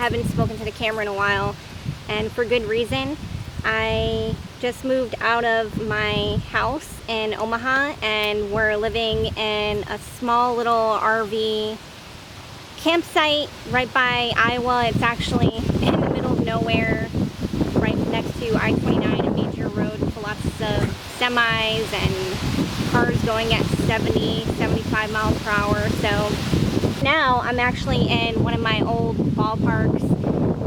haven't spoken to the camera in a while, and for good reason. I just moved out of my house in Omaha, and we're living in a small little RV campsite right by Iowa. It's actually in the middle of nowhere, right next to I-29, a major road with lots of semis and cars going at 70, 75 miles per hour. So now I'm actually in one of my old ballparks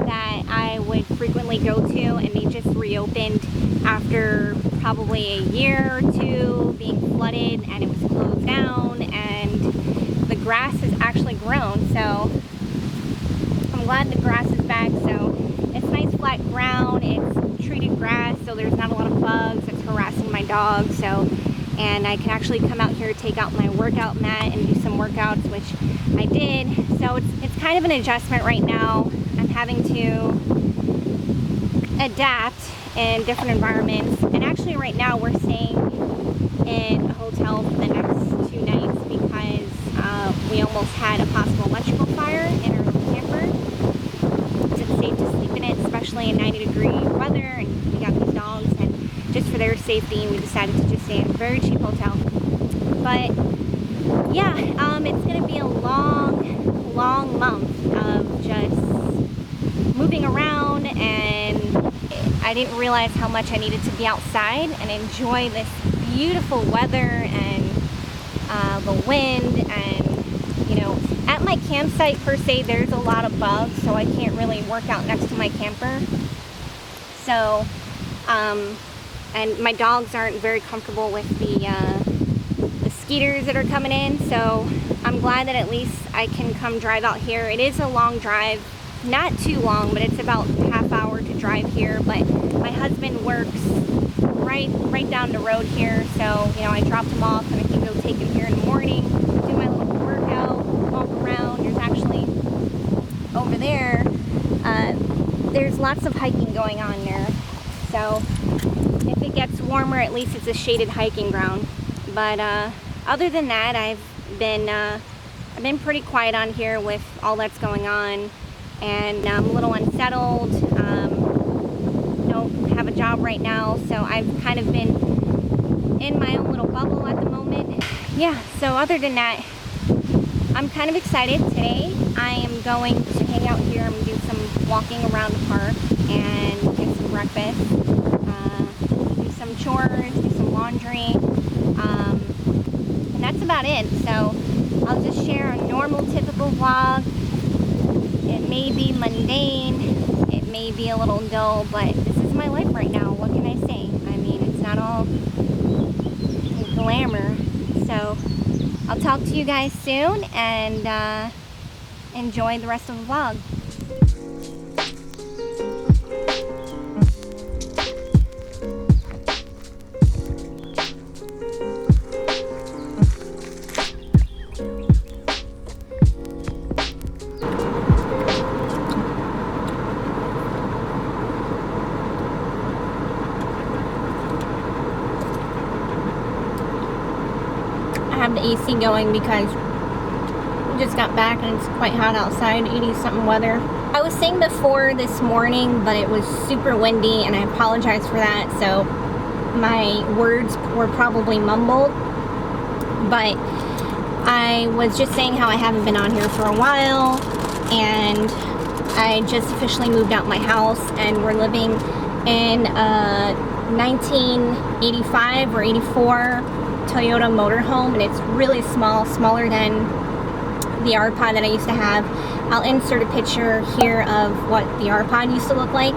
that I would frequently go to, and they just reopened after probably a year or two being flooded, and it was closed down, and the grass has actually grown. So I'm glad the grass is back. So it's nice flat ground, it's treated grass, so there's not a lot of bugs that's harassing my dog. So, and I can actually come out here, take out my workout mat and do some workouts, which I did. So it's kind of an adjustment right now. I'm having to adapt in different environments, and actually right now we're staying in a hotel for the next 2 nights because we almost had a possible electrical fire in our camper. It's safe to sleep in it, especially in 90-degree weather, and we got these dogs, and just for their safety we decided to just stay in a very cheap hotel. But yeah, it's gonna be a long month of just moving around, and I didn't realize how much I needed to be outside and enjoy this beautiful weather and the wind. And you know, at my campsite per se, there's a lot of bugs, so I can't really work out next to my camper. So and my dogs aren't very comfortable with the skeeters that are coming in, so I'm glad that at least I can come drive out here. It is a long drive, not too long, but it's about a half hour to drive here. But my husband works right down the road here, so you know, I dropped him off and I can go take him here in the morning, do my little workout, walk around. There's actually over there, there's lots of hiking going on there, so if it gets warmer, at least it's a shaded hiking ground. But other than that, I've been pretty quiet on here with all that's going on, and I'm a little unsettled. Don't have a job right now, so I've kind of been in my own little bubble at the moment. Yeah, so other than that, I'm kind of excited. Today I am going to hang out here. I'm going to do some walking around the park and get some breakfast, do some chores, do some laundry, and that's about it. So I'll just share a normal, typical vlog. It may be mundane, it may be a little dull, but this is my life right now. What can I say? I mean, it's not all glamour. So I'll talk to you guys soon, and enjoy the rest of the vlog. I have the AC going because we just got back and it's quite hot outside, 80-something weather. I was saying before this morning, but it was super windy, and I apologize for that, so my words were probably mumbled. But I was just saying how I haven't been on here for a while, and I just officially moved out my house, and we're living in a 1985 or 84 Toyota Motorhome, and it's really small, smaller than the R-Pod that I used to have. I'll insert a picture here of what the R-Pod used to look like,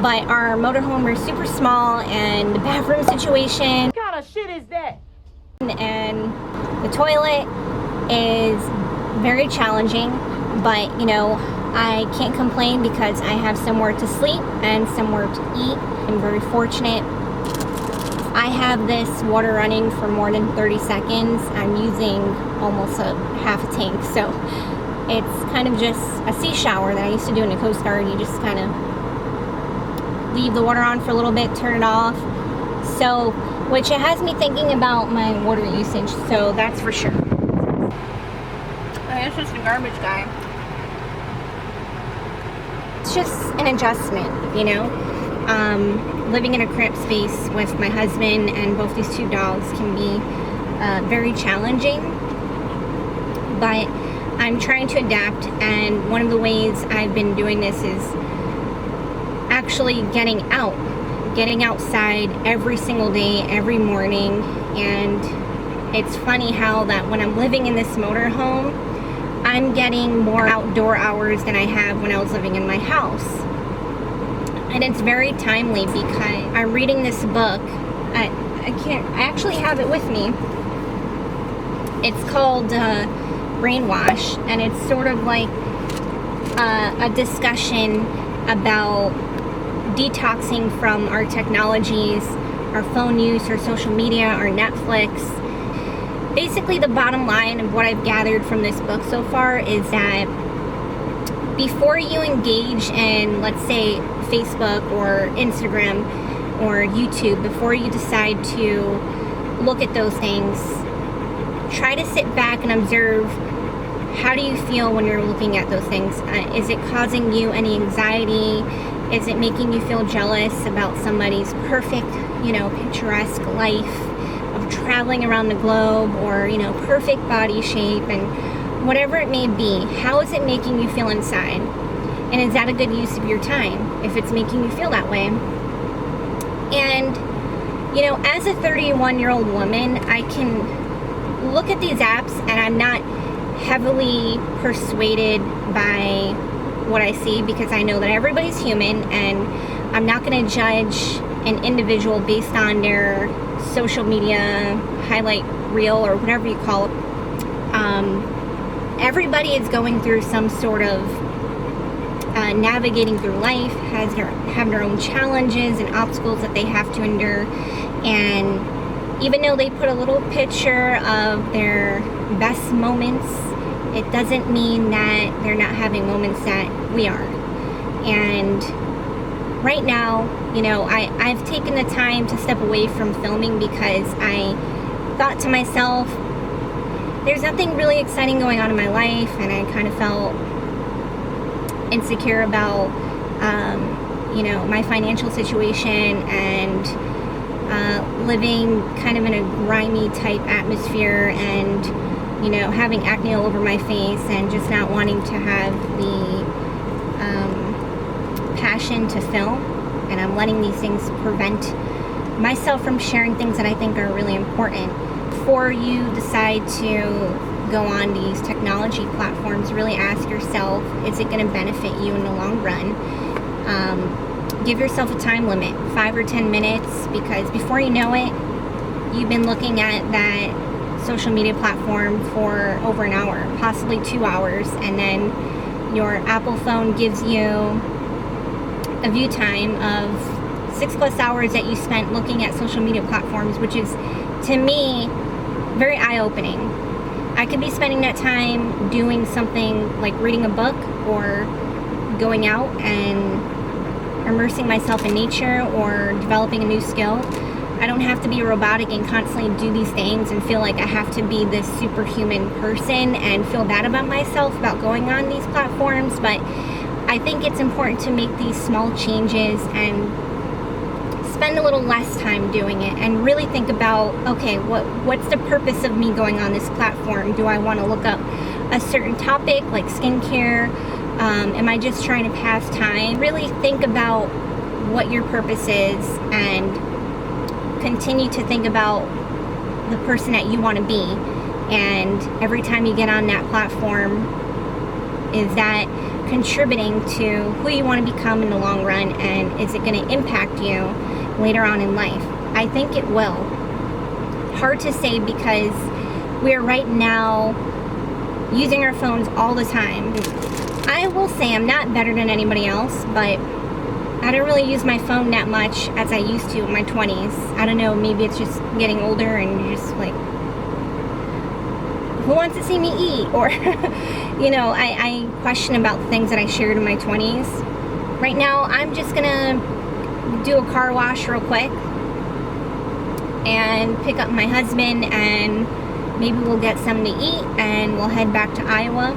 but our motorhome is super small, and the bathroom situation, What kind of shit is that? and the toilet is very challenging, but you know, I can't complain because I have somewhere to sleep and somewhere to eat. I'm very fortunate. I have this water running for more than 30 seconds. I'm using almost a half a tank, so it's kind of just a sea shower that I used to do in the Coast Guard. You just kind of leave the water on for a little bit, turn it off. So, which it has me thinking about my water usage, so that's for sure. Oh, it's just a garbage guy. it's just an adjustment, you know. Living in a cramped space with my husband and both these two dogs can be very challenging, but I'm trying to adapt, and one of the ways I've been doing this is actually getting outside every single day, every morning. And it's funny how that when I'm living in this motorhome, I'm getting more outdoor hours than I have when I was living in my house. And it's very timely because I'm reading this book. I actually have it with me. It's called Brainwash, and it's sort of like a discussion about detoxing from our technologies, our phone use, our social media, our Netflix. Basically, the bottom line of what I've gathered from this book so far is that before you engage in, let's say, Facebook or Instagram or YouTube, before you decide to look at those things, try to sit back and observe, how do you feel when you're looking at those things? Is it causing you any anxiety? Is it making you feel jealous about somebody's perfect, you know, picturesque life of traveling around the globe, or, you know, perfect body shape, and whatever it may be? How is it making you feel inside? And is that a good use of your time if it's making you feel that way? And, you know, as a 31-year-old woman, I can look at these apps and I'm not heavily persuaded by what I see, because I know that everybody's human, and I'm not going to judge an individual based on their social media highlight reel or whatever you call it. Everybody is going through some sort of navigating through life, have their own challenges and obstacles that they have to endure. And even though they put a little picture of their best moments, it doesn't mean that they're not having moments that we are. And right now, you know, I've taken the time to step away from filming because I thought to myself, there's nothing really exciting going on in my life, and I kind of felt insecure about, you know, my financial situation, and living kind of in a grimy type atmosphere, and, you know, having acne all over my face, and just not wanting to have the passion to film. And I'm letting these things prevent myself from sharing things that I think are really important. Before you decide to go on these technology platforms, really ask yourself, is it going to benefit you in the long run? Give yourself a time limit, 5 or 10 minutes, because before you know it, you've been looking at that social media platform for over an hour, possibly 2 hours, and then your Apple phone gives you a view time of 6+ hours that you spent looking at social media platforms, which is, to me, very eye-opening. I could be spending that time doing something like reading a book or going out and immersing myself in nature or developing a new skill. I don't have to be robotic and constantly do these things and feel like I have to be this superhuman person and feel bad about myself about going on these platforms. But I think it's important to make these small changes and spend a little less time doing it, and really think about, okay, what's the purpose of me going on this platform? Do I want to look up a certain topic like skincare? Am I just trying to pass time? Really think about what your purpose is, and continue to think about the person that you want to be. And every time you get on that platform, is that contributing to who you want to become in the long run, and is it going to impact you later on in life? I think it will. Hard to say, because we are right now using our phones all the time. I will say I'm not better than anybody else, but I don't really use my phone that much as I used to in my 20s. I don't know, maybe it's just getting older and you're just like, who wants to see me eat? Or, you know, I question about the things that I shared in my 20s. Right now, I'm just gonna do a car wash real quick and pick up my husband, and maybe we'll get something to eat and we'll head back to Iowa.